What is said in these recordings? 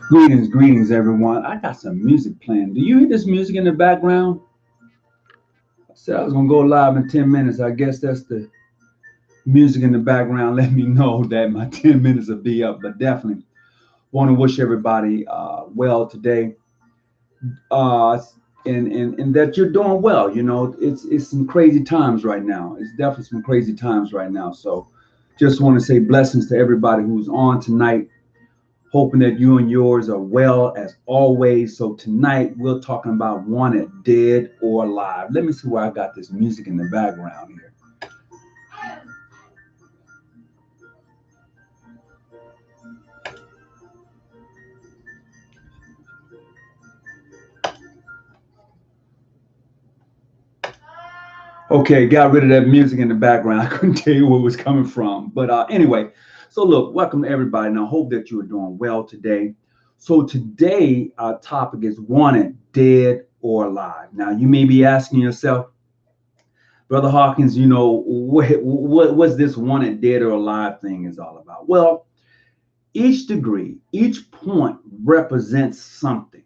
Greetings, everyone. I got some music playing. Do you hear this music in the background? I said I was gonna go live in 10 minutes. I guess that's the music in the background. Let me know that my 10 minutes will be up. But definitely want to wish everybody well today, uh, and that you're doing well. You know, it's some crazy times right now. It's definitely some crazy times right now. So, just want to say blessings to everybody who's on tonight. Hoping that you and yours are well as always. So tonight we're talking about wanted dead or alive. Let me see where I got this music in the background here. Okay, got rid of that music in the background. I couldn't tell you where it was coming from. But anyway, so look, welcome to everybody. And I hope that you are doing well today. So today our topic is wanted dead or alive. Now you may be asking yourself, Brother Hawkins, what's this wanted dead or alive thing is all about? Well, each degree, each point represents something.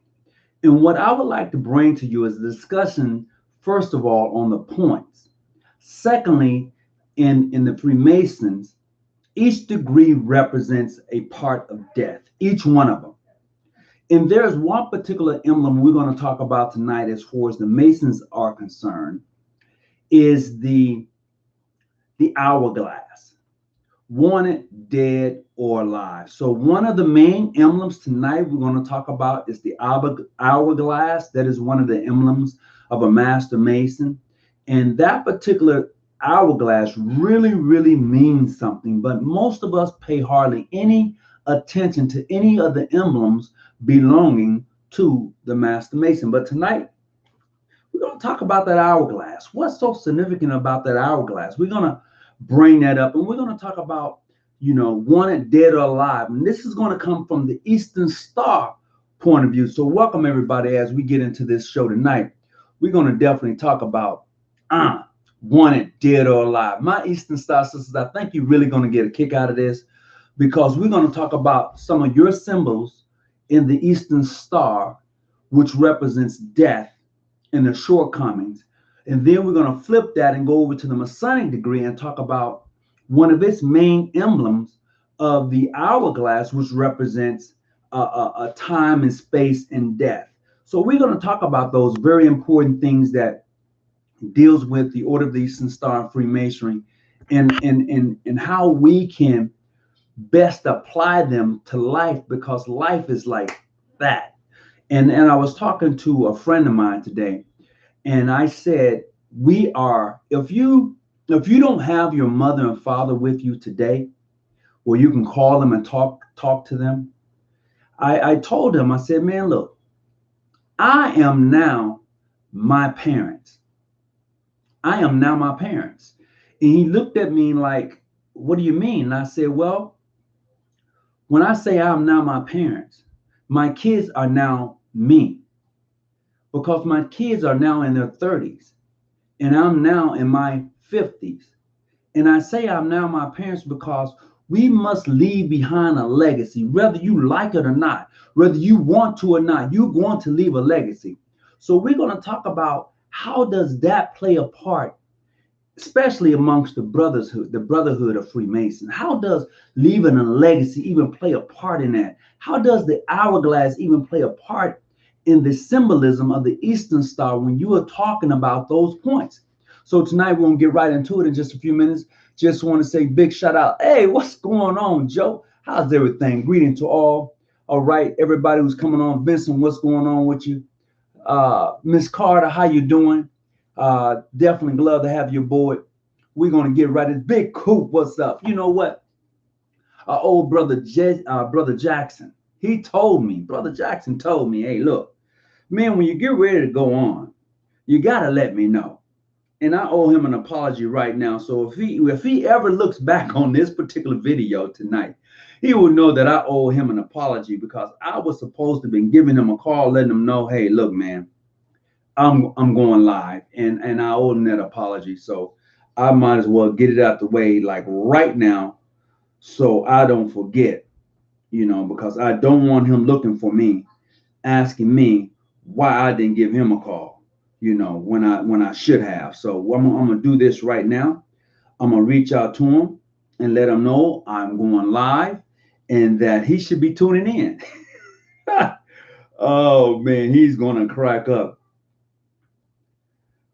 And what I would like to bring to you is a discussion, first of all, on the points. Secondly, in the Freemasons, each degree represents a part of death, each one of them. And there's one particular emblem we're going to talk about tonight as far as the Masons are concerned, is the hourglass. Wanted, dead, or alive. So one of the main emblems tonight we're going to talk about is the hourglass. That is one of the emblems of a master mason. And that particular hourglass really, really means something, but most of us pay hardly any attention to any of the emblems belonging to the master mason. But tonight, we're going to talk about that hourglass. What's so significant about that hourglass? We're going to bring that up, and we're going to talk about, wanted dead or alive. And this is going to come from the Eastern Star point of view. So welcome everybody as we get into this show tonight. We're going to definitely talk about wanted dead or alive. My Eastern Star sisters, I think you're really going to get a kick out of this because we're going to talk about some of your symbols in the Eastern Star, which represents death and the shortcomings. And then we're going to flip that and go over to the Masonic degree and talk about one of its main emblems of the hourglass, which represents a time and space and death. So we're going to talk about those very important things that deals with the Order of the Eastern Star and Freemasonry, and how we can best apply them to life, because life is like that. And I was talking to a friend of mine today, and I said, we are, if you don't have your mother and father with you today, where you can call them and talk to them, I told him, I said, man, look, I am now my parents. I am now my parents. And he looked at me like, what do you mean? And I said, well, when I say I'm now my parents, my kids are now me, because my kids are now in their 30s and I'm now in my 50s. And I say I'm now my parents because we must leave behind a legacy, whether you like it or not, whether you want to or not, you're going to leave a legacy. So we're going to talk about how does that play a part, especially amongst the brotherhood of Freemason. How does leaving a legacy even play a part in that? How does the hourglass even play a part in the symbolism of the Eastern Star when you are talking about those points? So tonight we're gonna get right into it in just a few minutes. Just want to say big shout out. Hey, what's going on, Joe? How's everything? Greeting to all. All right, everybody who's coming on. Vincent, what's going on with you? Miss Carter, how you doing? Definitely glad to have you aboard. We're gonna get right in. Big Coop, what's up? You know what? Our old brother Jackson, Brother Jackson told me, hey, look, man, when you get ready to go on, you gotta let me know. And I owe him an apology right now. So if he ever looks back on this particular video tonight, he will know that I owe him an apology, because I was supposed to be giving him a call, letting him know, hey, look, man, I'm going live, and I owe him that apology. So I might as well get it out the way like right now, so I don't forget. because I don't want him looking for me, asking me why I didn't give him a call, when I should have. So I'm gonna do this right now. I'm gonna reach out to him and let him know I'm going live and that he should be tuning in. Oh man, he's gonna crack up.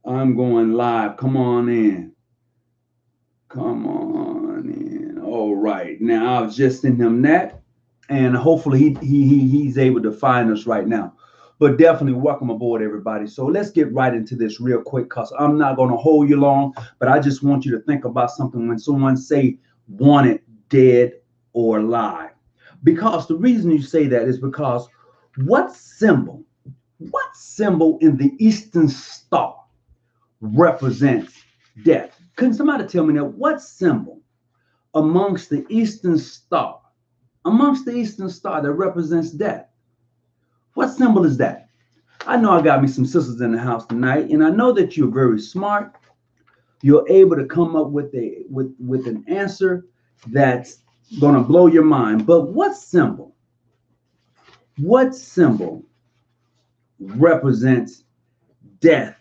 I'm going live. Come on in. Come on in. All right. Now I was just sending him that, and hopefully he's able to find us right now. But definitely welcome aboard, everybody. So let's get right into this real quick, because I'm not going to hold you long, but I just want you to think about something when someone say wanted, dead, or alive. Because the reason you say that is because what symbol in the Eastern Star represents death? Can somebody tell me that? What symbol amongst the Eastern Star that represents death? What symbol is that? I know I got me some sisters in the house tonight, and I know that you're very smart. You're able to come up with an answer that's gonna blow your mind. But what symbol represents death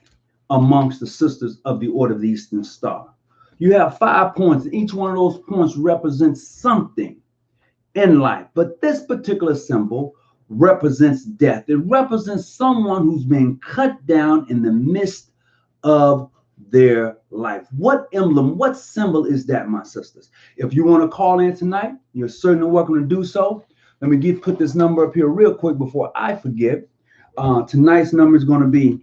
amongst the sisters of the Order of the Eastern Star? You have 5 points, and each one of those points represents something in life. But this particular symbol represents death. It represents someone who's been cut down in the midst of their life. What emblem, what symbol is that, my sisters? If you want to call in tonight, you're certainly welcome to do so. Let me put this number up here real quick before I forget. Tonight's number is going to be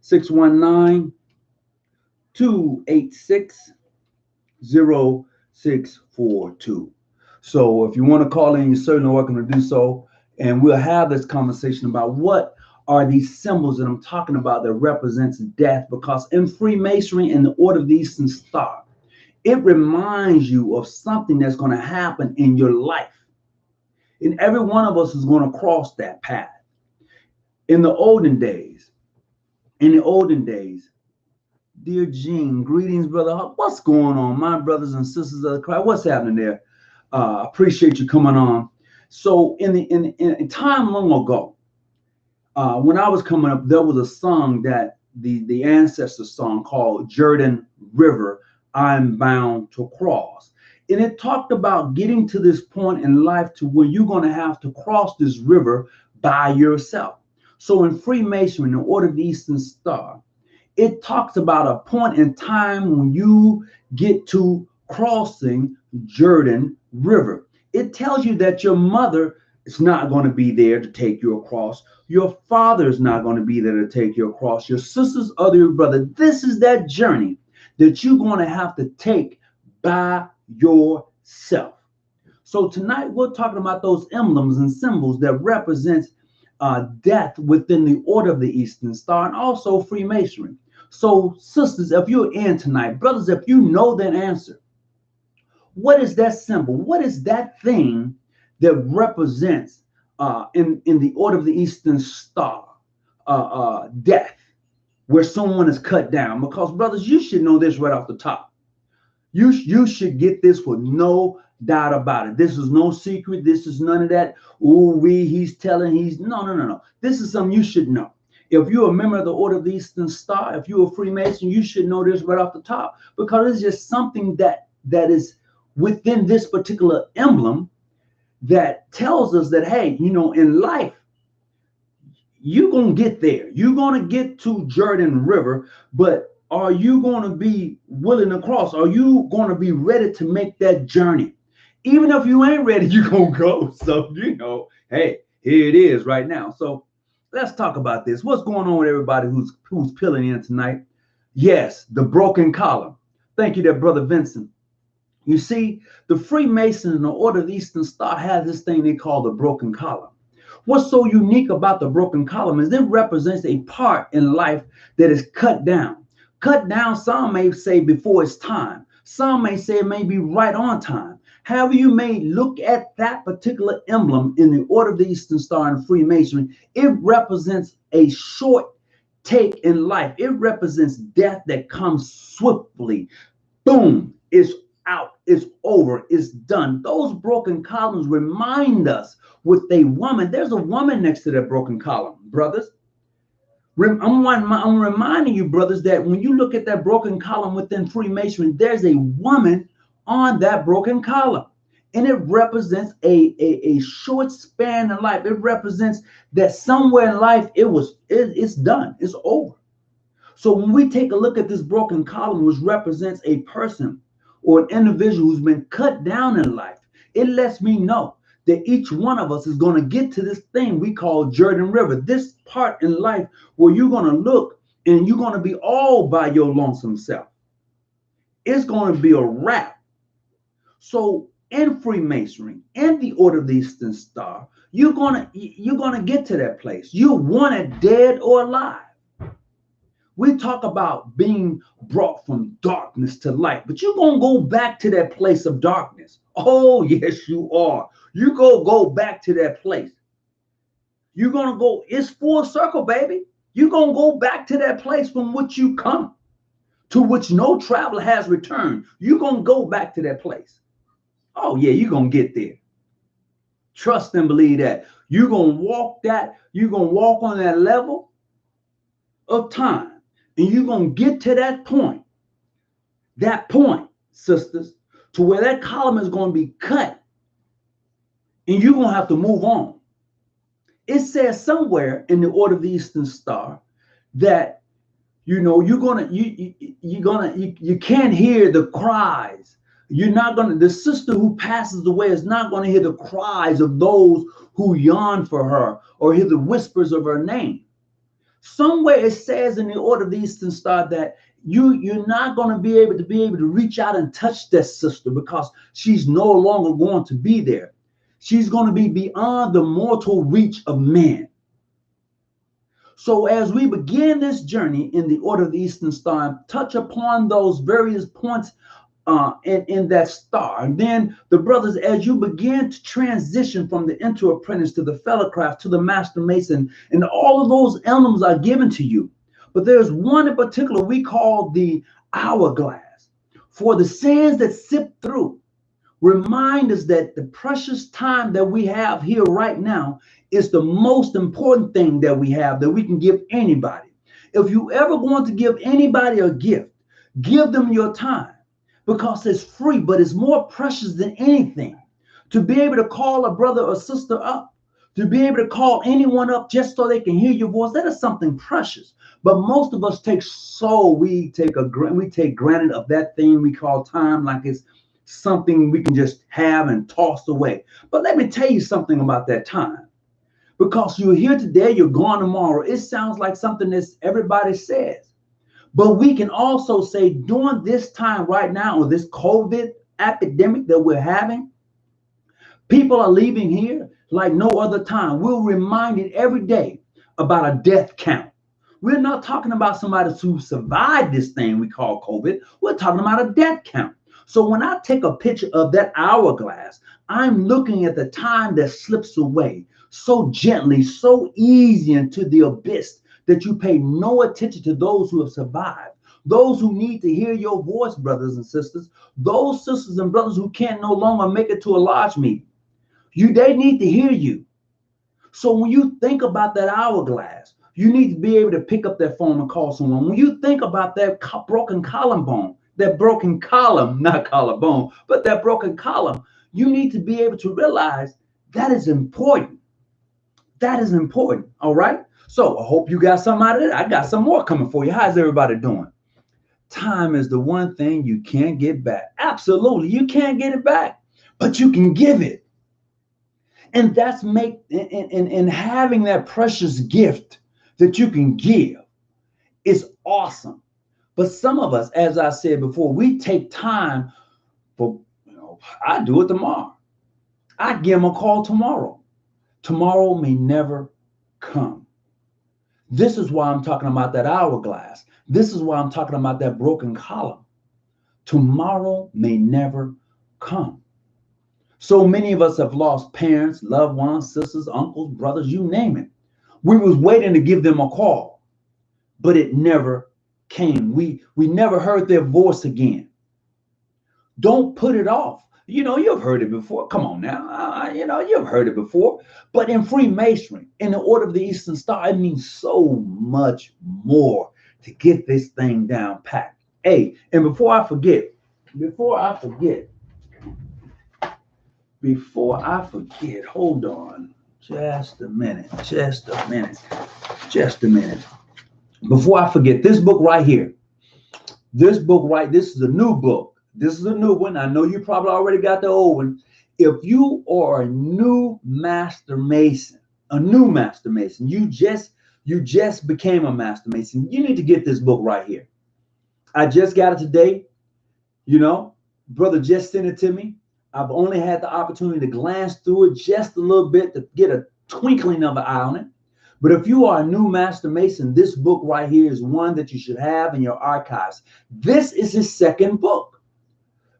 619-286-0642. So if you want to call in, you're certainly welcome to do so. And we'll have this conversation about what are these symbols that I'm talking about that represents death. Because in Freemasonry and the Order of the Eastern Star, it reminds you of something that's going to happen in your life. And every one of us is going to cross that path. In the olden days, dear Gene, greetings, brother. What's going on, my brothers and sisters of Christ? What's happening there? Appreciate you coming on. So in time long ago, when I was coming up, there was a song that the ancestor song called Jordan River, I'm Bound to Cross. And it talked about getting to this point in life to where you're going to have to cross this river by yourself. So in Freemasonry, in the Order of the Eastern Star, it talks about a point in time when you get to crossing Jordan River. It tells you that your mother is not going to be there to take you across. Your father is not going to be there to take you across. Your sisters, your brother. This is that journey that you're going to have to take by yourself. So tonight we're talking about those emblems and symbols that represents death within the Order of the Eastern Star and also Freemasonry. So sisters, if you're in tonight, brothers, if you know that answer, what is that symbol? What is that thing that represents in the Order of the Eastern Star death, where someone is cut down? Because brothers, you should know this right off the top. You should get this with no doubt about it. This is no secret. This is none of that. Ooh, he's telling, no. This is something you should know. If you're a member of the Order of the Eastern Star, if you're a Freemason, you should know this right off the top, because it's just something that is within this particular emblem that tells us that, hey, in life, you're going to get there. You're going to get to Jordan River, but are you going to be willing to cross? Are you going to be ready to make that journey? Even if you ain't ready, you're going to go. So, hey, here it is right now. So let's talk about this. What's going on with everybody who's peeling in tonight? Yes, the broken column. Thank you there, Brother Vincent. You see, the Freemasons and the Order of the Eastern Star have this thing they call the broken column. What's so unique about the broken column is it represents a part in life that is cut down. Cut down, some may say before its time. Some may say it may be right on time. However you may look at that particular emblem in the Order of the Eastern Star and Freemasonry, it represents a short take in life. It represents death that comes swiftly. Boom, it's out, it's over, it's done. Those broken columns remind us with a woman. There's a woman next to that broken column, brothers. I'm reminding you, brothers, that when you look at that broken column within Freemasonry, there's a woman on that broken column. And it represents a short span in life. It represents that somewhere in life it's done. It's over. So when we take a look at this broken column, which represents a person or an individual who's been cut down in life, it lets me know that each one of us is going to get to this thing we call Jordan River, this part in life where you're going to look and you're going to be all by your lonesome self. It's going to be a wrap. So in Freemasonry, in the Order of the Eastern Star, you're gonna get to that place. You want it dead or alive. We talk about being brought from darkness to light, but you're going to go back to that place of darkness. Oh, yes, you are. You go back to that place. You're going to go, it's full circle, baby. You're going to go back to that place from which you come, to which no traveler has returned. You're going to go back to that place. Oh, yeah, you're going to get there. Trust and believe that. You're going to walk on that level of time. And you're going to get to that point, sisters, to where that column is going to be cut. And you're going to have to move on. It says somewhere in the Order of the Eastern Star that, you can't hear the cries. The sister who passes away is not going to hear the cries of those who yearn for her or hear the whispers of her name. Somewhere it says in the Order of the Eastern Star that you're not going to be able to reach out and touch that sister because she's no longer going to be there. She's going to be beyond the mortal reach of man. So as we begin this journey in the Order of the Eastern Star and touch upon those various points in that star, and then the brothers, as you begin to transition from the inter-apprentice to the fellowcraft to the master mason, and all of those emblems are given to you. But there's one in particular we call the hourglass. For the sands that sip through remind us that the precious time that we have here right now is the most important thing that we have, that we can give anybody. If you ever want to give anybody a gift, give them your time. Because it's free, but it's more precious than anything. To be able to call a brother or sister up, to be able to call anyone up just so they can hear your voice, that is something precious. But most of us we take granted of that thing we call time, like it's something we can just have and toss away. But let me tell you something about that time. Because you're here today, you're gone tomorrow. It sounds like something that everybody says. But we can also say during this time right now, or this COVID epidemic that we're having, people are leaving here like no other time. We're reminded every day about a death count. We're not talking about somebody who survived this thing we call COVID. We're talking about a death count. So when I take a picture of that hourglass, I'm looking at the time that slips away so gently, so easy into the abyss, that you pay no attention to those who have survived, those who need to hear your voice, brothers and sisters, those sisters and brothers who can no longer make it to a large meeting. They need to hear you. So when you think about that hourglass, you need to be able to pick up that phone and call someone. When you think about that broken collarbone, not collarbone, but that broken column, you need to be able to realize that is important. That is important, all right? So I hope you got some out of it. I got some more coming for you. How's everybody doing? Time is the one thing you can't get back. Absolutely, you can't get it back, but you can give it. And that's having that precious gift that you can give is awesome. But some of us, as I said before, we take time for, I do it tomorrow. I give them a call tomorrow. Tomorrow may never come. This is why I'm talking about that hourglass. This is why I'm talking about that broken column. Tomorrow may never come. So many of us have lost parents, loved ones, sisters, uncles, brothers, you name it. We was waiting to give them a call, but it never came. We never heard their voice again. Don't put it off. You know, you've heard it before. Come on now. You know, you've heard it before. But in Freemasonry, in the Order of the Eastern Star, it means so much more to get this thing down packed. Hey, and before I forget, hold on just a minute, just a minute. Before I forget, this book right here, this is a new book. This is a new one. I know you probably already got the old one. If you are a new master mason, you just became a master mason, you need to get this book right here. I just got it today. You know, brother just sent it to me. I've only had the opportunity to glance through it just a little bit to get a twinkling of an eye on it. But if you are a new master mason, this book right here is one that you should have in your archives. This is his second book.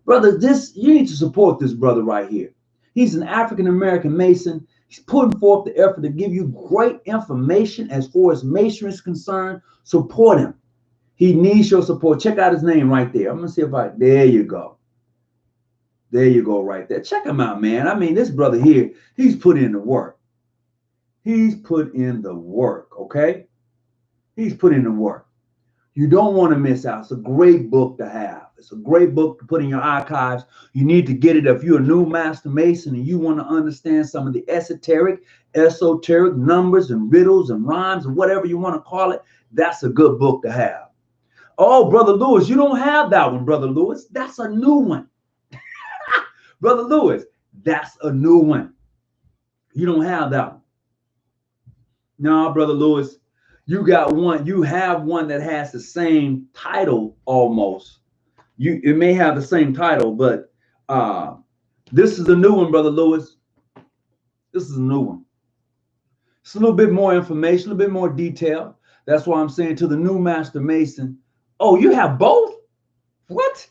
Brother, you need to support this brother right here. He's an African-American Mason. He's putting forth the effort to give you great information as far as masonry is concerned. Support him. He needs your support. Check out his name right there. I'm going to see if there you go. There you go right there. Check him out, man. I mean, this brother here, he's put in the work. He's put in the work, okay? He's put in the work. You don't want to miss out. It's a great book to have. It's a great book to put in your archives. You need to get it if you're a new master mason and you want to understand some of the esoteric numbers and riddles and rhymes and whatever you want to call it. That's a good book to have. Oh, Brother Lewis, you don't have that one, Brother Lewis. That's a new one. Brother Lewis, that's a new one. You don't have that one. No, Brother Lewis, you got one. You have one that has the same title almost. It may have the same title, but this is a new one, Brother Lewis. This is a new one. It's a little bit more information, a little bit more detail. That's why I'm saying to the new Master Mason, oh, you have both? What?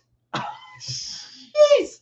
Jeez,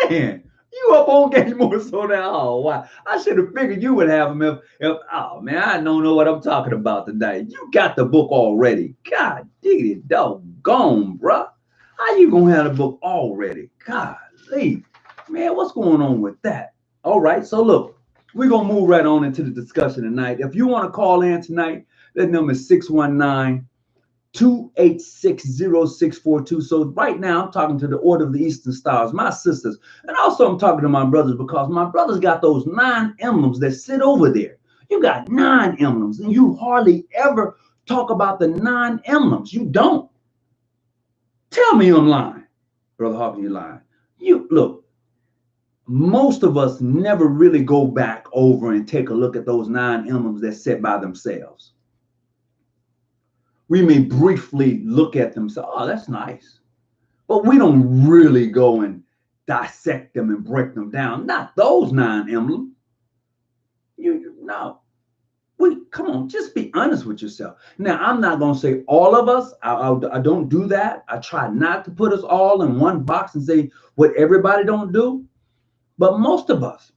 man. You up on game more so now. Oh, wow. I should have figured you would have them if oh man, I don't know what I'm talking about today. You got the book already. God diggity doggone, bruh. How you gonna have the book already? Golly. Man, what's going on with that? All right, so look, we're gonna move right on into the discussion tonight. If you want to call in tonight, that number is 619-286-0642. So right now I'm talking to the Order of the Eastern Stars, my sisters, and also I'm talking to my brothers because my brothers got those 9 emblems that sit over there. You got 9 emblems and you hardly ever talk about the 9 emblems. You don't. Tell me I'm lying. Brother Harper, you lying. You look, most of us never really go back over and take a look at those 9 emblems that sit by themselves. We may briefly look at them and say, oh, that's nice. But we don't really go and dissect them and break them down. Not those 9 emblems. No. Come on, just be honest with yourself. Now, I'm not going to say all of us. I don't do that. I try not to put us all in one box and say what everybody don't do. But most of us,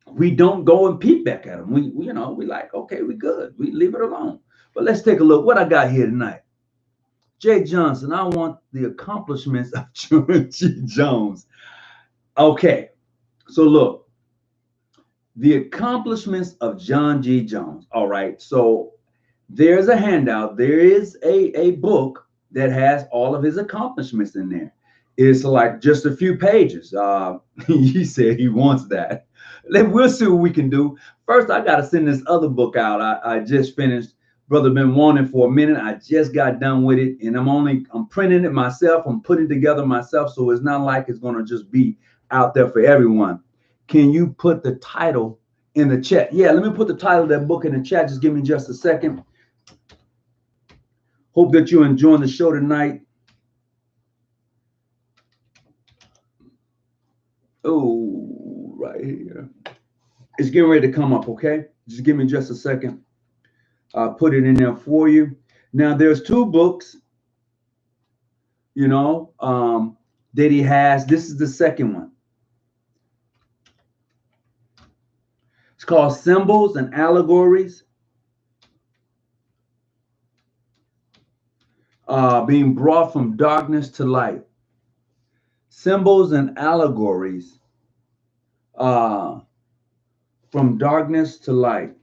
we don't go and peep back at them. We like, okay, we good. We leave it alone. But let's take a look what I got here tonight. Jay Johnson, I want the accomplishments of John G. Jones. Okay, so look, the accomplishments of John G. Jones. All right, so there's a handout. There is a book that has all of his accomplishments in there. It's like just a few pages. He said he wants that. We'll see what we can do. First, I got to send this other book out. I just finished. Brother been wanting for a minute. I just got done with it, and I'm printing it myself. I'm putting it together myself, so it's not like it's going to just be out there for everyone. Can you put the title in the chat? Yeah, let me put the title of that book in the chat. Just give me just a second. Hope that you're enjoying the show tonight. Oh, right here. It's getting ready to come up, okay? Just give me just a second. I'll put it in there for you. Now, there's 2 books, that he has. This is the second one. It's called Symbols and Allegories. Being brought from darkness to light. Symbols and allegories from darkness to light.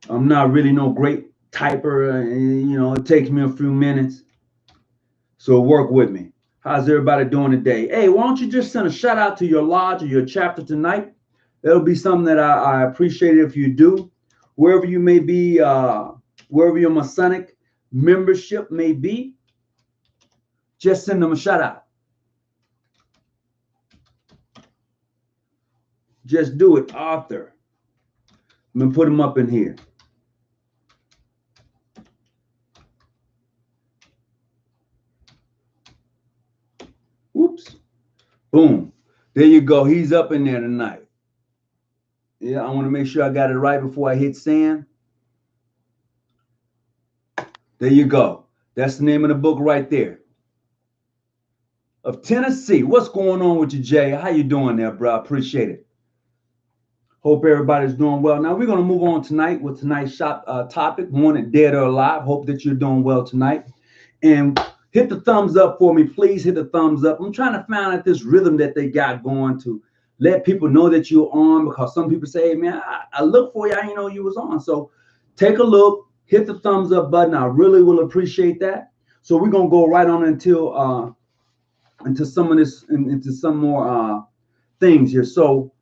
I'm not really no great typer, you know, it takes me a few minutes. So work with me. How's everybody doing today? Hey, why don't you just send a shout out to your lodge or your chapter tonight? That'll be something that I appreciate if you do. Wherever you may be, wherever your Masonic membership may be, just send them a shout out. Just do it, Arthur. I'm going to put them up in here. Whoops. Boom. There you go. He's up in there tonight. Yeah, I want to make sure I got it right before I hit send. There you go. That's the name of the book right there. Of Tennessee. What's going on with you, Jay? How you doing there, bro? I appreciate it. Hope everybody's doing well. Now, we're going to move on tonight with tonight's topic, Wanted Dead or Alive. Hope that you're doing well tonight. And hit the thumbs up for me. Please hit the thumbs up. I'm trying to find out this rhythm that they got going to let people know that you're on, because some people say, hey, man, I look for you. I didn't know you was on. So take a look. Hit the thumbs up button. I really will appreciate that. So we're going to go right on into some of this, into some more things here. So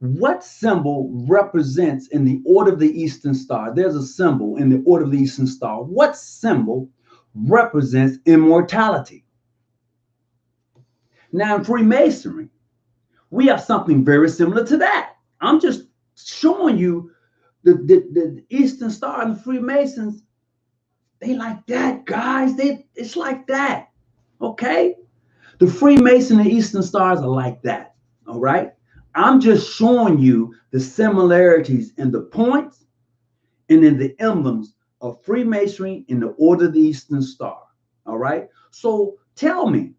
what symbol represents in the Order of the Eastern Star? There's a symbol in the Order of the Eastern Star. What symbol represents immortality? Now, in Freemasonry, we have something very similar to that. I'm just showing you the Eastern Star and the Freemasons. They like that, guys. It's like that. Okay? The Freemason and Eastern Stars are like that. All right? I'm just showing you the similarities in the points and in the emblems of Freemasonry in the Order of the Eastern Star. All right? So tell me,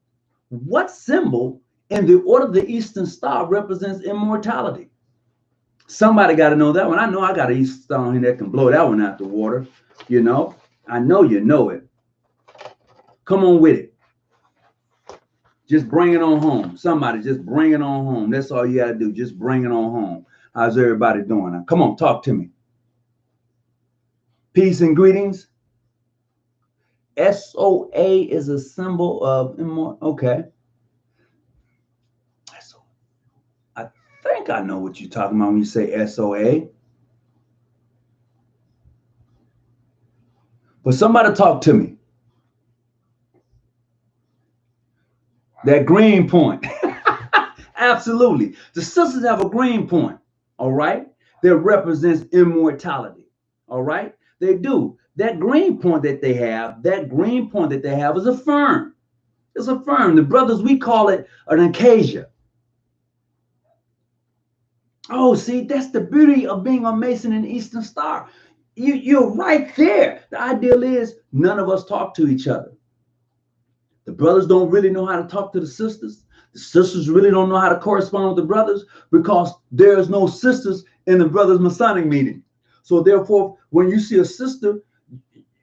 what symbol in the Order of the Eastern Star represents immortality? Somebody got to know that one. I know I got an Eastern Star here that can blow that one out the water. You know? I know you know it. Come on with it. Just bring it on home. Somebody just bring it on home. That's all you got to do. Just bring it on home. How's everybody doing? Now, come on, talk to me. Peace and greetings. SOA is a symbol of immortality. Okay. I think I know what you're talking about when you say SOA. But somebody talk to me. That green point. Absolutely. The sisters have a green point, all right, that represents immortality, all right? They do. That green point that they have is a fern. It's a fern. The brothers, we call it an acacia. Oh, see, that's the beauty of being a Mason in the Eastern Star. You're right there. The ideal is none of us talk to each other. The brothers don't really know how to talk to the sisters. The sisters really don't know how to correspond with the brothers, because there's no sisters in the brothers' Masonic meeting. So therefore, when you see a sister,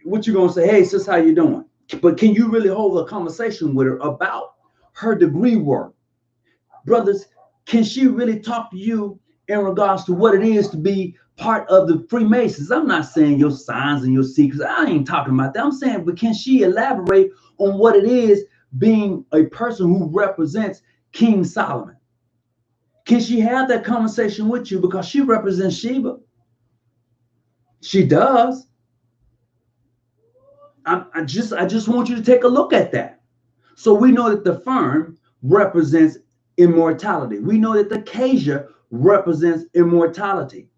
what you going to say? Hey, sis, how you doing? But can you really hold a conversation with her about her degree work? Brothers, can she really talk to you in regards to what it is to be part of the Freemasons? I'm not saying your signs and your secrets. I ain't talking about that. I'm saying, but can she elaborate on what it is being a person who represents King Solomon? Can she have that conversation with you, because she represents Sheba? She does. I just want you to take a look at that. So we know that the fern represents immortality. We know that the acacia represents immortality.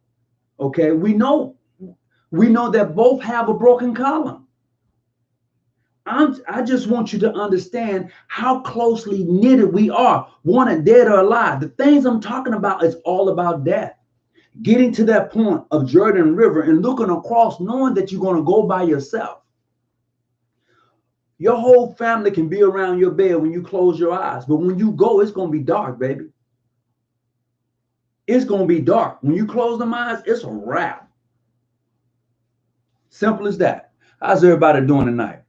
Okay, we know that both have a broken column. I just want you to understand how closely knitted we are, wanted dead or alive. The things I'm talking about is all about death. Getting to that point of Jordan River and looking across, knowing that you're going to go by yourself. Your whole family can be around your bed when you close your eyes, but when you go, it's going to be dark, baby. It's going to be dark. When you close them eyes, it's a wrap. Simple as that. How's everybody doing tonight?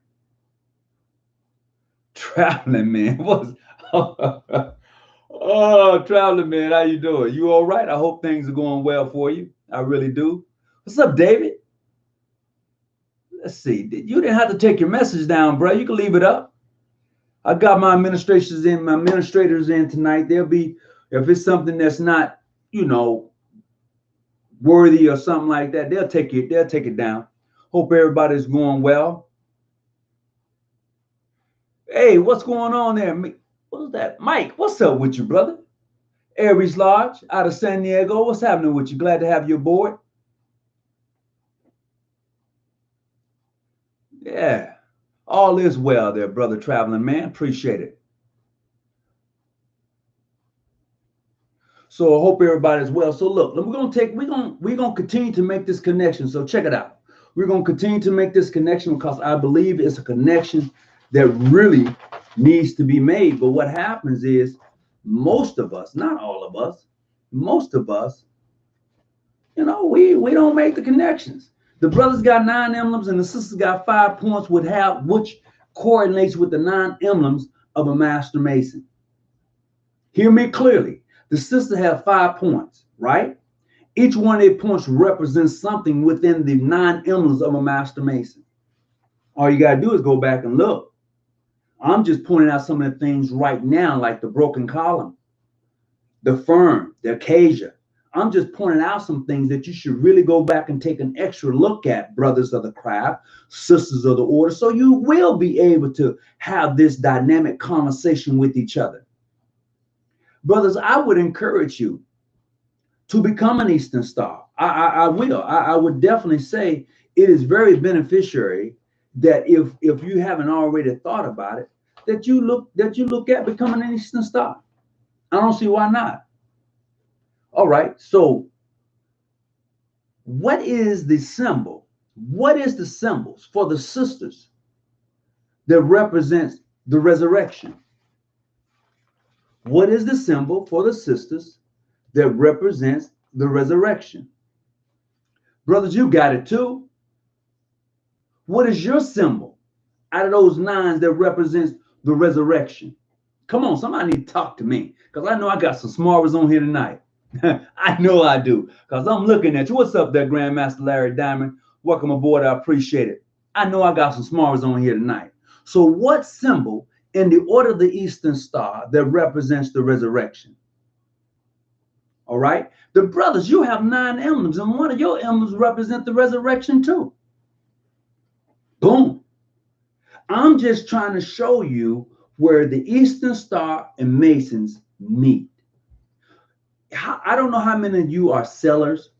Traveling man. What's oh, traveling man, how you doing? You all right? I hope things are going well for you. I really do. What's up, David? Let's see. You didn't have to take your message down, bro. You can leave it up. I got my administrators in tonight. They'll be, if it's something that's not, you know, worthy or something like that, they'll take it down. Hope everybody's going well. Hey, what's going on there? What's that? Mike, what's up with you, brother? Aries Lodge out of San Diego. What's happening with you? Glad to have you aboard. Yeah. All is well there, brother traveling man. Appreciate it. So I hope everybody's well. So look, we're gonna continue to make this connection. So check it out. We're gonna continue to make this connection because I believe it's a connection that really needs to be made. But what happens is most of us, not all of us, most of us, you know, we don't make the connections. The brothers got 9 emblems and the sisters got 5 points, which correlates with the 9 emblems of a master mason. Hear me clearly. The sister have 5 points, right? Each one of their points represents something within the 9 emblems of a master mason. All you got to do is go back and look. I'm just pointing out some of the things right now, like the broken column, the fern, the acacia. I'm just pointing out some things that you should really go back and take an extra look at, brothers of the craft, sisters of the order, so you will be able to have this dynamic conversation with each other. Brothers, I would encourage you to become an Eastern Star. I would definitely say it is very beneficiary that if you haven't already thought about it, that you look at becoming an Eastern Star. I don't see why not. All right, so what is the symbol? What is the symbols for the sisters that represents the resurrection? What is the symbol for the sisters that represents the resurrection? Brothers, you got it too. What is your symbol out of those 9s that represents the resurrection? Come on, somebody need to talk to me because I know I got some smarters on here tonight. I know I do because I'm looking at you. What's up there, Grandmaster Larry Diamond? Welcome aboard. I appreciate it. I know I got some smarters on here tonight. So what symbol in the order of the Eastern Star that represents the resurrection? All right. The brothers, you have 9 emblems, and one of your emblems represent the resurrection too. Boom. I'm just trying to show you where the Eastern Star and Masons meet. I don't know how many of you are sellers.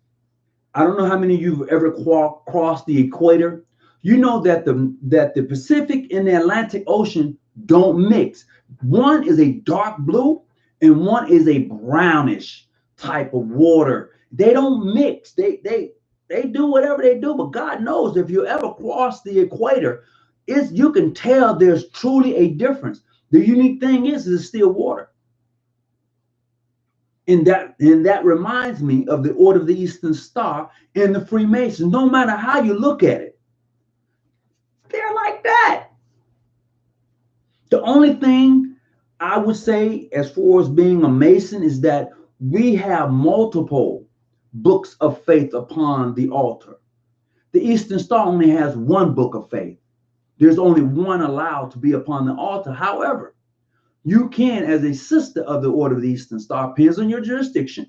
I don't know how many of you have ever crossed the equator. You know that the Pacific and the Atlantic Ocean don't mix. One is a dark blue and one is a brownish type of water. They don't mix. They do whatever they do, but God knows if you ever cross the equator, you can tell there's truly a difference. The unique thing is it's still water. And that reminds me of the Order of the Eastern Star and the Freemasons. No matter how you look at it, they're like that. The only thing I would say as far as being a Mason is that we have multiple books of faith upon the altar. The Eastern Star only has 1 book of faith. There's only 1 allowed to be upon the altar. However, you can, as a sister of the Order of the Eastern Star, depends on your jurisdiction,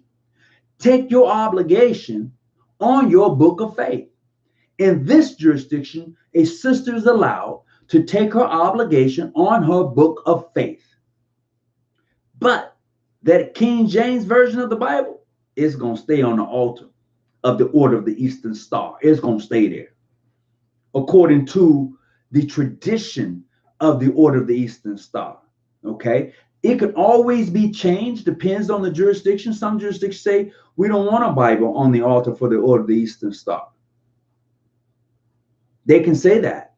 take your obligation on your book of faith. In this jurisdiction, a sister is allowed to take her obligation on her book of faith. But that King James Version of the Bible is going to stay on the altar of the Order of the Eastern Star. It's going to stay there, according to the tradition of the Order of the Eastern Star. Okay, it could always be changed, depends on the jurisdiction. Some jurisdictions say we don't want a Bible on the altar for the Order of the Eastern Star. They can say that,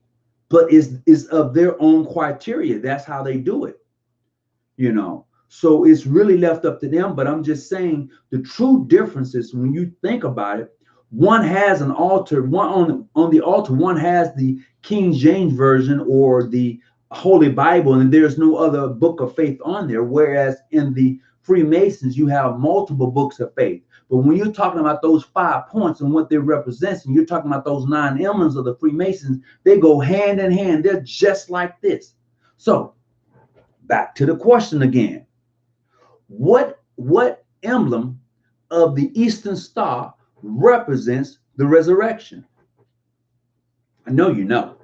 but it's of their own criteria. That's how they do it, you know. So it's really left up to them. But I'm just saying the true difference is when you think about it, one has an altar, one on the altar, one has the King James Version or the Holy Bible and there's no other book of faith on there. Whereas in the Freemasons, you have multiple books of faith. But when you're talking about those 5 points and what they represent, and you're talking about those 9 emblems of the Freemasons, they go hand in hand. They're just like this. So back to the question again. What emblem of the Eastern Star represents the resurrection? I know you know.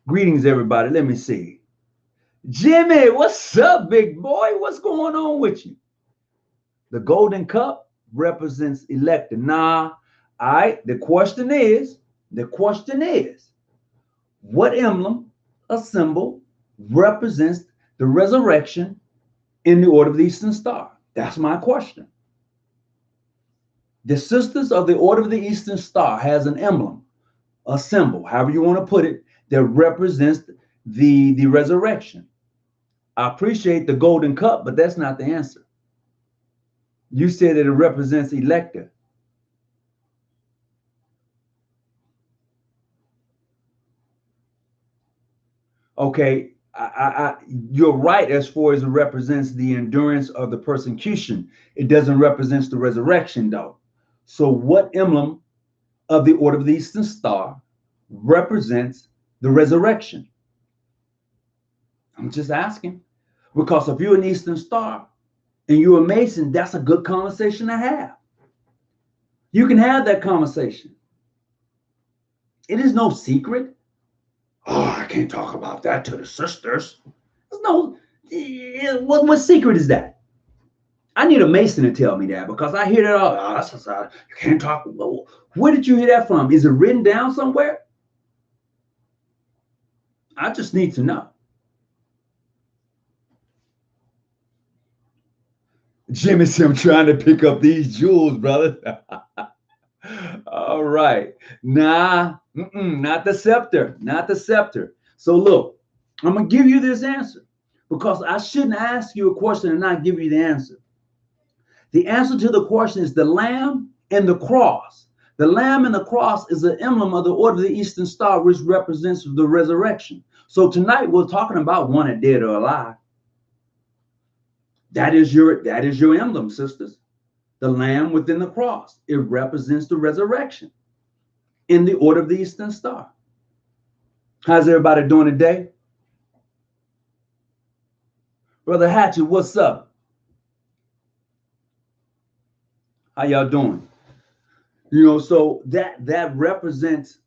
Greetings, everybody. Let me see. Jimmy, what's up, big boy? What's going on with you? The golden cup represents elected. Nah, all right. The question is, what emblem, a symbol, represents the resurrection in the order of the Eastern Star? That's my question. The Sisters of the Order of the Eastern Star has an emblem, a symbol, however you want to put it, that represents the resurrection. I appreciate the golden cup, but that's not the answer. You said that it represents elector. Okay, you're right as far as it represents the endurance of the persecution. It doesn't represent the resurrection, though. So what emblem of the Order of the Eastern Star represents the resurrection? I'm just asking. Because if you're an Eastern Star and you're a Mason, that's a good conversation to have. You can have that conversation. It is no secret. Oh, I can't talk about that to the sisters. There's no, what secret is that? I need a Mason to tell me that, because I hear that all. Oh, that's you can't talk. Where did you hear that from? Is it written down somewhere? I just need to know. Jimmy said, I'm trying to pick up these jewels, brother. All right. Nah, not the scepter, not the scepter. So look, I'm going to give you this answer, because I shouldn't ask you a question and not give you the answer. The answer to the question is the lamb and the cross. The lamb and the cross is an emblem of the Order of the Eastern Star, which represents the resurrection. So tonight we're talking about wanted dead or alive. That is your emblem, sisters. The lamb within the cross. It represents the resurrection in the Order of the Eastern Star. How's everybody doing today? Brother Hatchet, what's up? How y'all doing? You know, so that represents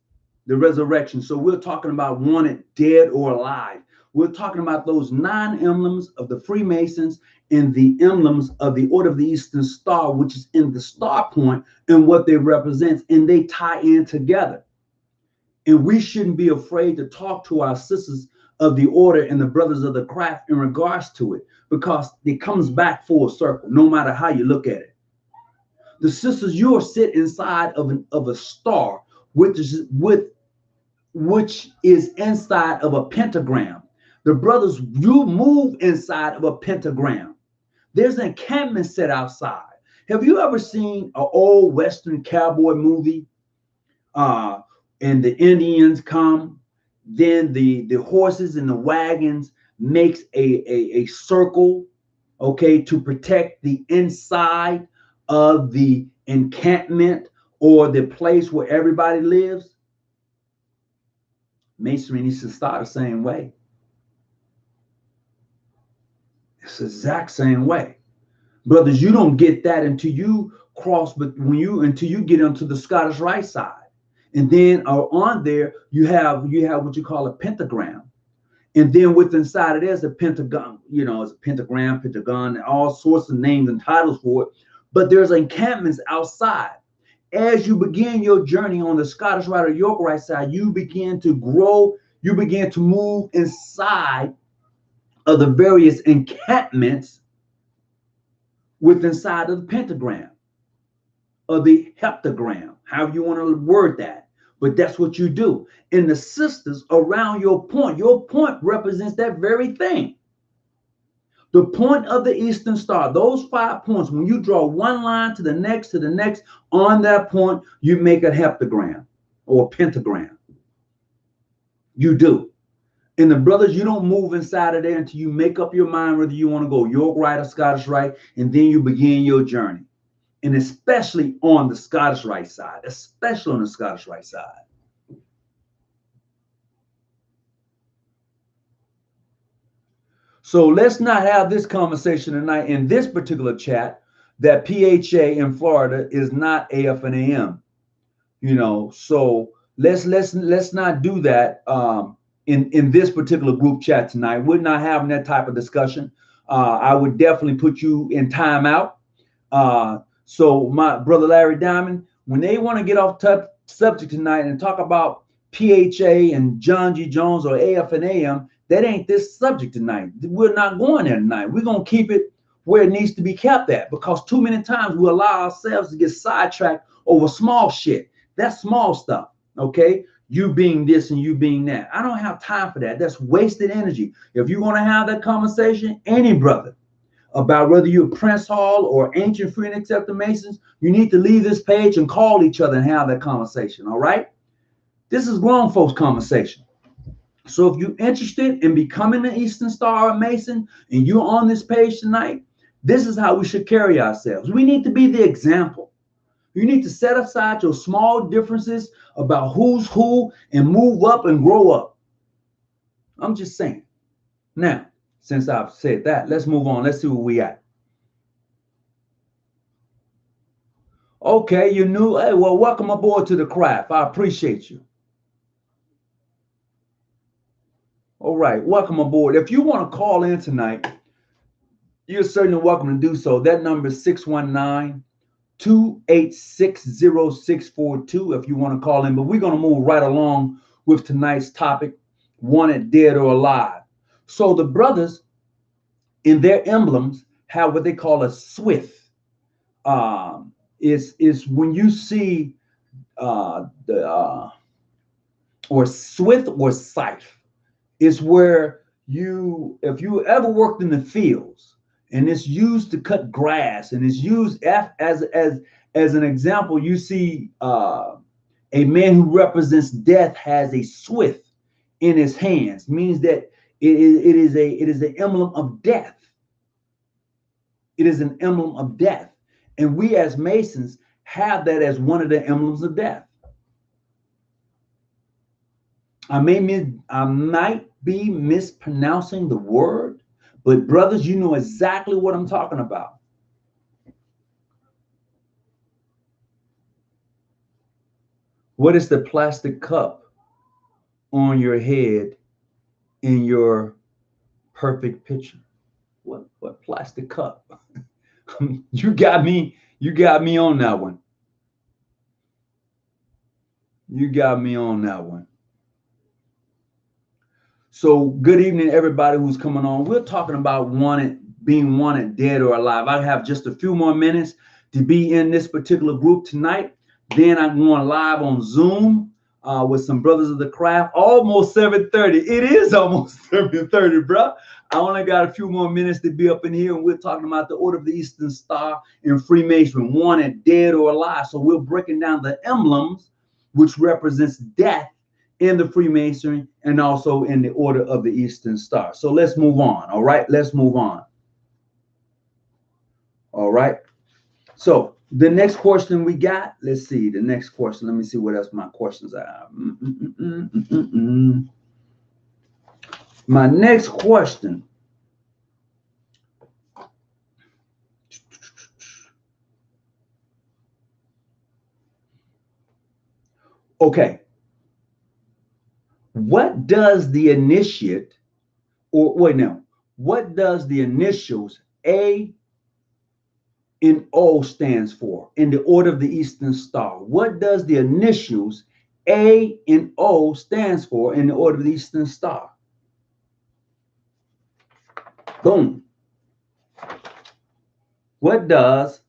the resurrection. So we're talking about wanted dead or alive. We're talking about those 9 emblems of the Freemasons and the emblems of the Order of the Eastern Star, which is in the star point and what they represent, and they tie in together. And we shouldn't be afraid to talk to our sisters of the order and the brothers of the craft in regards to it, because it comes back full circle, no matter how you look at it. The sisters, you are sit inside of a star, which is inside of a pentagram. The brothers, you move inside of a pentagram. There's an encampment set outside. Have you ever seen an old Western cowboy movie? And the Indians come, then the horses and the wagons makes a circle, okay, to protect the inside of the encampment or the place where everybody lives. Masonry needs to start the same way. It's the exact same way. Brothers, you don't get that until you cross, but until you get onto the Scottish Rite side. And then on there, you have what you call a pentagram. And then within inside of there's a pentagon, you know, it's a pentagram, pentagon, all sorts of names and titles for it. But there's encampments outside. As you begin your journey on the Scottish Rite or York Rite side, you begin to grow, you begin to move inside of the various encampments within inside of the pentagram or the heptagram, however you want to word that. But that's what you do. And the sisters around your point represents that very thing. The point of the Eastern Star, those 5 points, when you draw one line to the next, on that point, you make a heptagram or a pentagram. You do. And the brothers, you don't move inside of there until you make up your mind whether you want to go York Rite or Scottish Rite, and then you begin your journey. And especially on the Scottish Rite side, especially on the Scottish Rite side. So let's not have this conversation tonight in this particular chat that PHA in Florida is not AF and AM. You know, so let's not do that in this particular group chat tonight. We're not having that type of discussion. I would definitely put you in timeout. So my brother Larry Diamond, when they want to get off subject tonight and talk about PHA and John G. Jones or AF and AM, that ain't this subject tonight. We're not going there tonight. We're going to keep it where it needs to be kept at, because too many times we allow ourselves to get sidetracked over small shit. That's small stuff, okay? You being this and you being that. I don't have time for that. That's wasted energy. If you want to have that conversation, any brother, about whether you're Prince Hall or Ancient Free and Accepted Masons, you need to leave this page and call each other and have that conversation, all right? This is grown folks conversation. So if you're interested in becoming an Eastern Star or Mason and you're on this page tonight, this is how we should carry ourselves. We need to be the example. You need to set aside your small differences about who's who and move up and grow up. I'm just saying. Now, since I've said that, let's move on. Let's see where we at. Okay, you're new. Hey, well, welcome aboard to the craft. I appreciate you. All right, welcome aboard. If you want to call in tonight, you're certainly welcome to do so. That number is 619-286-0642 if you want to call in. But we're going to move right along with tonight's topic, wanted dead or alive. So the brothers in their emblems have what they call a swith. Is when you see or swith or scythe. It's where if you ever worked in the fields and it's used to cut grass and it's used as an example, you see a man who represents death has a swith in his hands, means that it is an emblem of death. It is an emblem of death. And we as Masons have that as one of the emblems of death. I might be mispronouncing the word, but brothers, you know exactly what I'm talking about. What is the plastic cup on your head in your perfect picture? What plastic cup? You got me on that one. You got me on that one. So good evening, everybody who's coming on. We're talking about being wanted dead or alive. I have just a few more minutes to be in this particular group tonight. Then I'm going live on Zoom with some brothers of the craft. Almost 7:30. It is almost 7:30, bro. I only got a few more minutes to be up in here, and we're talking about the Order of the Eastern Star and Freemasonry, wanted dead or alive. So we're breaking down the emblems, which represents death in the Freemasonry and also in the Order of the Eastern Star. So let's move on. All right, let's move on. All right. So the next question we got, let's see the next question. Let me see what else my questions are. My next question. Okay. What does the initiate, or wait, no, what does the initials A and O stands for in the Order of the Eastern Star? What does the initials A and O stands for in the Order of the Eastern Star? Boom. What does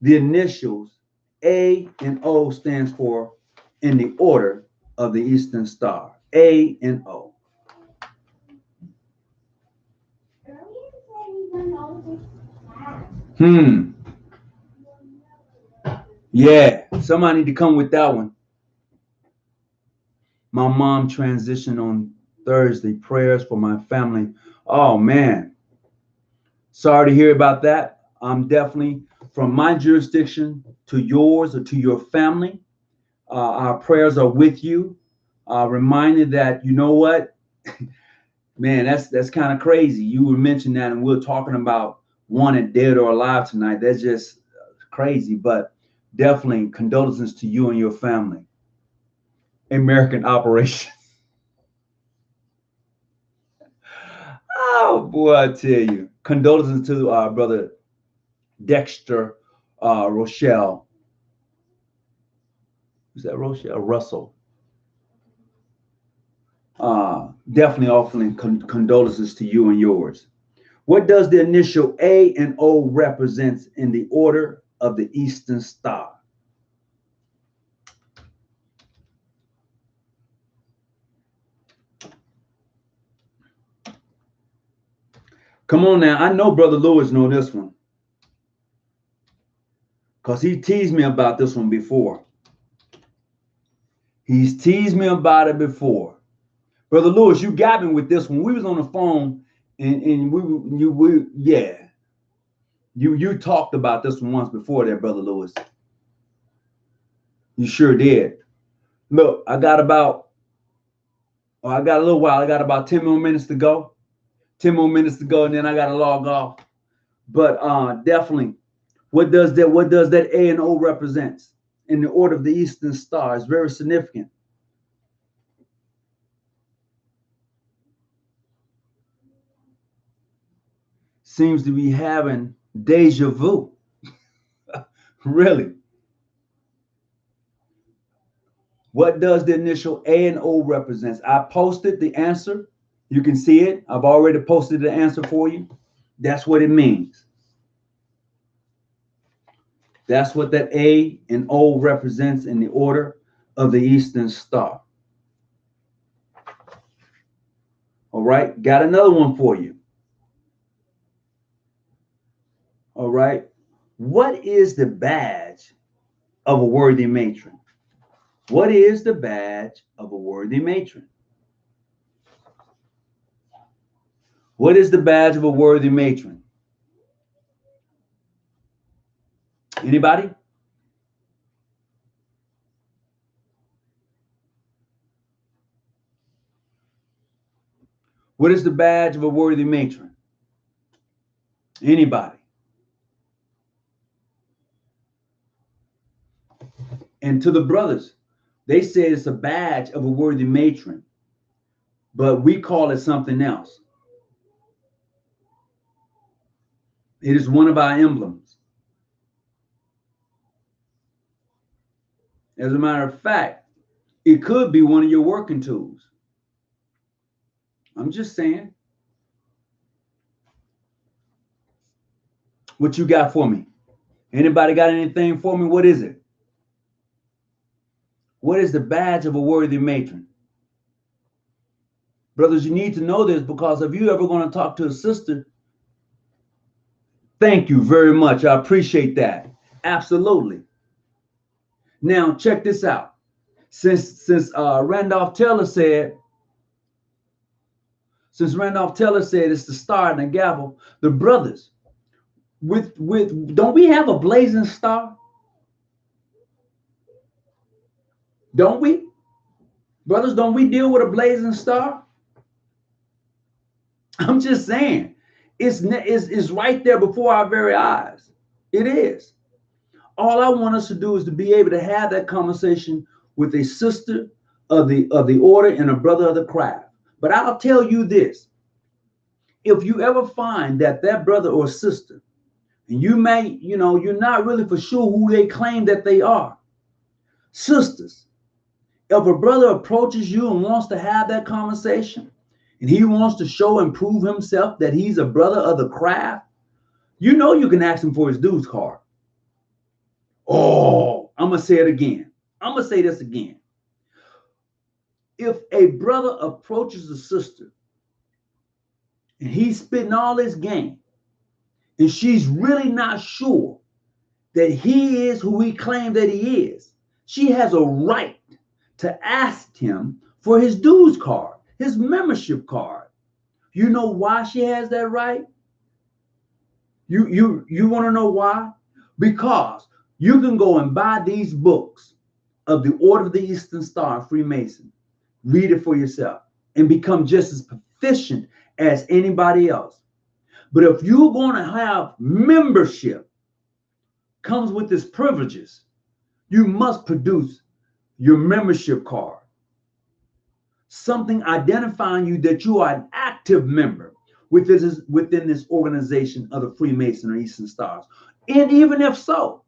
the initials A and O stands for in the Order of the Eastern Star? A and O. Yeah, somebody need to come with that one. My mom transitioned on Thursday, prayers for my family. Oh man, sorry to hear about that. I'm definitely from my jurisdiction to yours or to your family. Our prayers are with you. Reminded that you know what, man, that's kind of crazy. You were mentioning that, and we're talking about wanted dead or alive tonight. That's just crazy, but definitely condolences to you and your family. American operation. Oh boy, I tell you, condolences to our brother Dexter Rochelle. Is that Rochelle Russell? Definitely offering condolences to you and yours. What does the initial A and O represents in the order of the Eastern Star? Come on now. I know Brother Lewis know this one because he teased me about this one before. He's teased me about it before. Brother Lewis, you got me with this one. We was on the phone and you talked about this one once before there, Brother Lewis. You sure did. Look, I got a little while. I got about 10 more minutes to go. 10 more minutes to go, and then I got to log off. But definitely, what does that A and O represents in the order of the Eastern Star is very significant. Seems to be having deja vu. Really. What does the initial A and O represents? I posted the answer. You can see it. I've already posted the answer for you. That's what it means. That's what that A and O represents in the order of the Eastern Star. All right, got another one for you. All right, what is the badge of a worthy matron? What is the badge of a worthy matron? What is the badge of a worthy matron? Anybody? What is the badge of a worthy matron? Anybody? And to the brothers, they say it's a badge of a worthy matron, but we call it something else. It is one of our emblems. As a matter of fact, it could be one of your working tools. I'm just saying. What you got for me? Anybody got anything for me? What is it? What is the badge of a worthy matron? Brothers, you need to know this because if you ever going to talk to a sister, thank you very much. I appreciate that. Absolutely. Now, check this out. Since Randolph Taylor said it's the star and the gavel, the brothers, with don't we have a blazing star? Don't we? Brothers, don't we deal with a blazing star? I'm just saying, it's right there before our very eyes. It is. All I want us to do is to be able to have that conversation with a sister of the order and a brother of the craft. But I'll tell you this: if you ever find that brother or sister, and you're not really for sure who they claim that they are, sisters, if a brother approaches you and wants to have that conversation, and he wants to show and prove himself that he's a brother of the craft, you know you can ask him for his dues card. Oh, I'm going to say it again. I'm going to say this again. If a brother approaches a sister and he's spitting all his game and she's really not sure that he is who he claimed that he is, she has a right to ask him for his dues card, his membership card. You know why she has that right? You want to know why? Because you can go and buy these books of the Order of the Eastern Star, Freemason. Read it for yourself and become just as proficient as anybody else. But if you're going to have membership, comes with its privileges, you must produce your membership card. Something identifying you that you are an active member within this organization of the Freemasonry Eastern Stars. And even if so,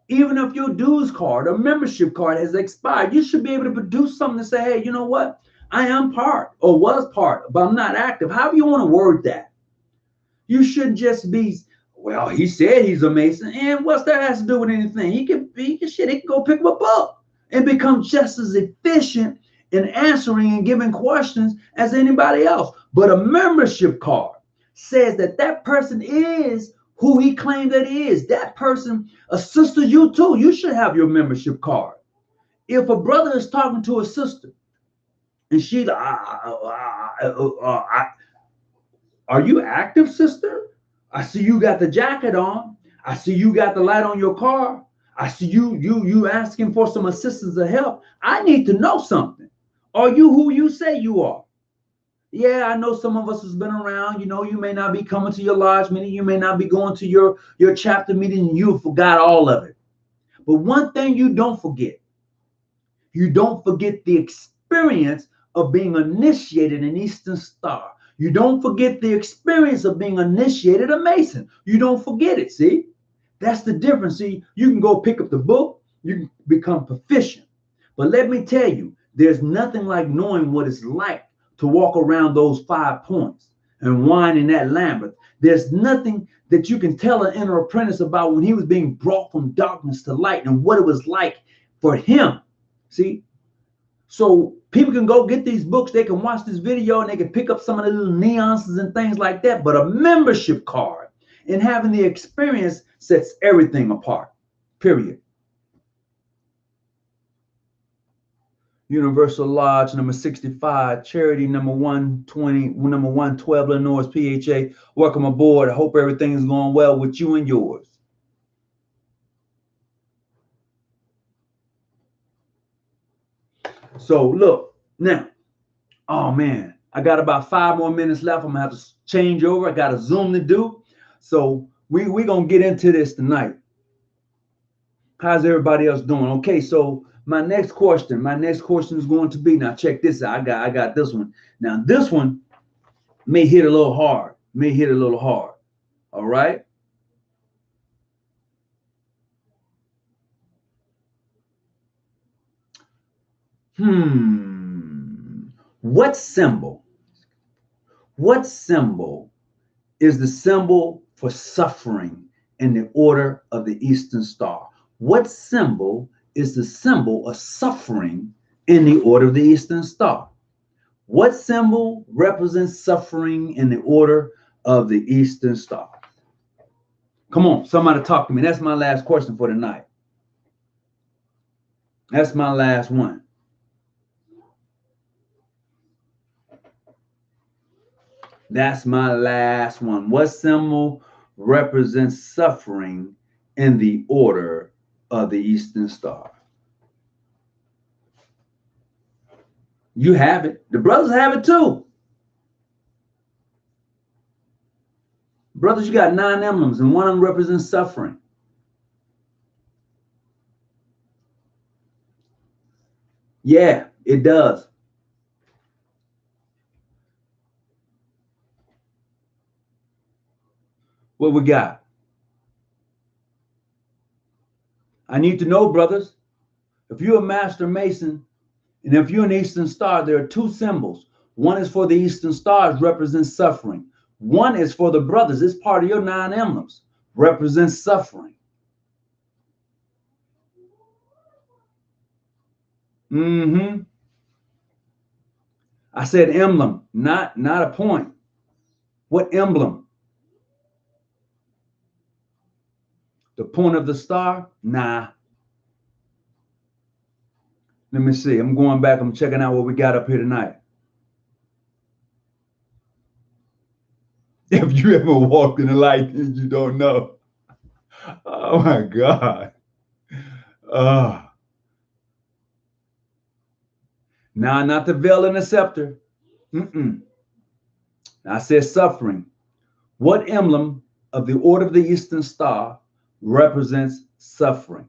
even if your dues card or membership card has expired, you should be able to produce something to say, hey, you know what? I am part or was part, but I'm not active. However you want to word that. You shouldn't just be, well, he said he's a Mason, and what's that has to do with anything? He can go pick up a book and become just as efficient in answering and giving questions as anybody else. But a membership card says that that person is who he claimed that he is. That person, a sister, you too, you should have your membership card. If a brother is talking to a sister and she's like, are you active, sister? I see you got the jacket on. I see you got the light on your car. I see you asking for some assistance or help. I need to know something. Are you who you say you are? Yeah, I know some of us has been around. You know, you may not be coming to your lodge meeting. You may not be going to your chapter meeting, and you forgot all of it. But one thing you don't forget the experience of being initiated in Eastern Star. You don't forget the experience of being initiated a Mason. You don't forget it, see? That's the difference. See, you can go pick up the book, you can become proficient. But let me tell you, there's nothing like knowing what it's like to walk around those 5 points and whine in that labyrinth. There's nothing that you can tell an inner apprentice about when he was being brought from darkness to light and what it was like for him. See? So people can go get these books, they can watch this video, and they can pick up some of the little nuances and things like that. But a membership card and having the experience sets everything apart, period. Universal Lodge number 65, Charity number 120, number 112, Illinois, PHA. Welcome aboard. I hope everything is going well with you and yours. So look, now, oh man, I got about 5 more minutes left. I'm gonna have to change over. I got a Zoom to do. So we're gonna get into this tonight. How's everybody else doing? Okay, so my next question is going to be, now check this out. I got this one. Now this one may hit a little hard. All right. What symbol is the symbol for suffering in the Order of the Eastern Star? What symbol is the symbol of suffering in the Order of the Eastern Star? What symbol represents suffering in the Order of the Eastern Star? Come on, somebody talk to me. That's my last question for tonight. That's my last one. That's my last one. What symbol represents suffering in the Order of the Eastern Star? You have it. The brothers have it too. Brothers, you got 9 emblems, and one of them represents suffering. Yeah, it does. What we got? I need to know, brothers, if you're a Master Mason, and if you're an Eastern Star, there are 2 symbols. One is for the Eastern Stars, represents suffering. One is for the brothers. It's part of your 9 emblems, represents suffering. I said emblem, not a point. What emblem? The point of the star? Nah. Let me see. I'm going back. I'm checking out what we got up here tonight. If you ever walked in the light and you don't know. Oh my God. Uh, now, not the veil and the scepter. Mm-mm. I said suffering. What emblem of the Order of the Eastern Star represents suffering?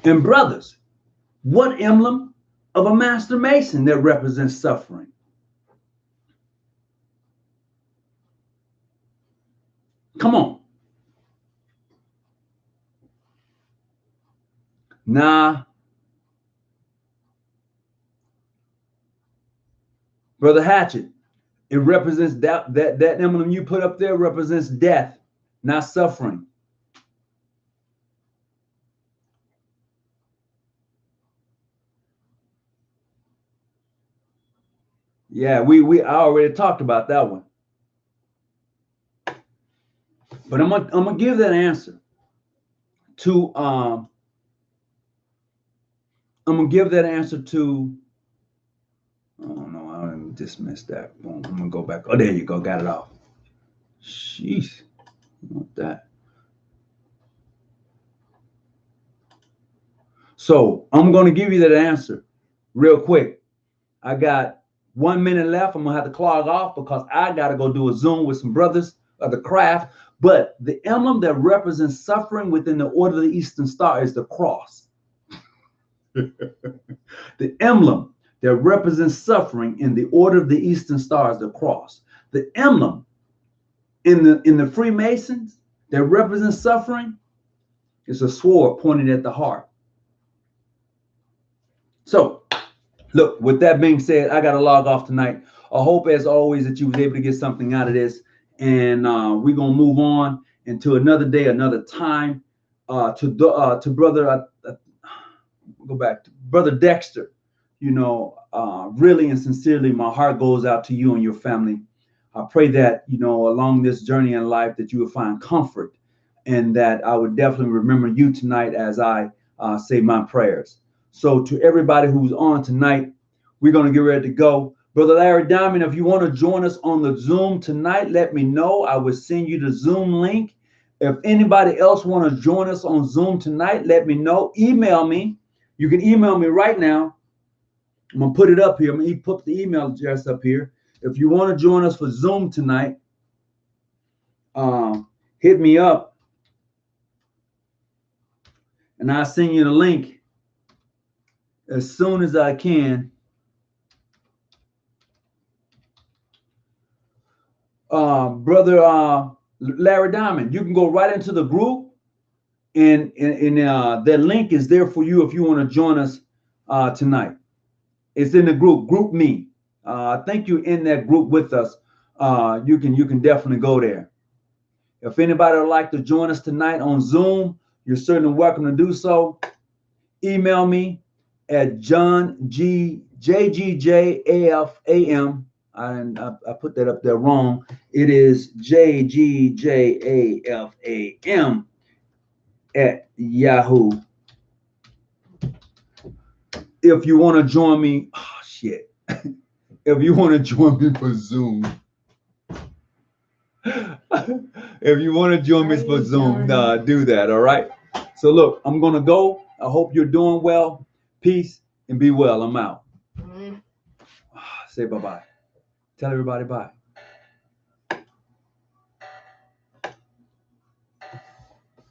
And brothers, what emblem of a Master Mason that represents suffering? Come on. Nah, Brother Hatchet, it represents that emblem you put up there represents death, not suffering. Yeah, I already talked about that one. But I'm gonna give that answer to I'm gonna give that answer to, oh no, I just missed that. I'm gonna go back. Oh, there you go, got it off. Jeez, what that? So I'm gonna give you that answer real quick. I got 1 minute left. I'm gonna have to clog off because I gotta go do a Zoom with some brothers of the craft. But the emblem that represents suffering within the Order of the Eastern Star is the cross. The emblem that represents suffering in the Order of the Eastern Star is the cross. The emblem in the Freemasons that represents suffering is a sword pointed at the heart. So, look, with that being said, I got to log off tonight. I hope, as always, that you was able to get something out of this. And we're going to move on into another day, another time. To brother, go back to Brother Dexter. You know, really and sincerely, my heart goes out to you and your family. I pray that, you know, along this journey in life that you will find comfort, and that I would definitely remember you tonight as I say my prayers. So to everybody who's on tonight, we're going to get ready to go. Brother Larry Diamond, if you want to join us on the Zoom tonight, let me know. I will send you the Zoom link. If anybody else want to join us on Zoom tonight, let me know. Email me. You can email me right now. I'm going to put it up here. I'm going to put the email address up here. If you want to join us for Zoom tonight, hit me up, and I'll send you the link as soon as I can. Brother Larry Diamond, you can go right into the group, and that link is there for you if you want to join us tonight. It's in the group me. I think you're in that group with us. You can definitely go there. If anybody would like to join us tonight on Zoom, you're certainly welcome to do so. Email me at JGJAFAM. I put that up there wrong. It is JGJAFAM at Yahoo. If you want to join me, oh shit. If you want to join me for Zoom, if you want to join me for Zoom, do that, all right? So look, I'm going to go. I hope you're doing well. Peace and be well. I'm out. Say bye-bye. Tell everybody bye.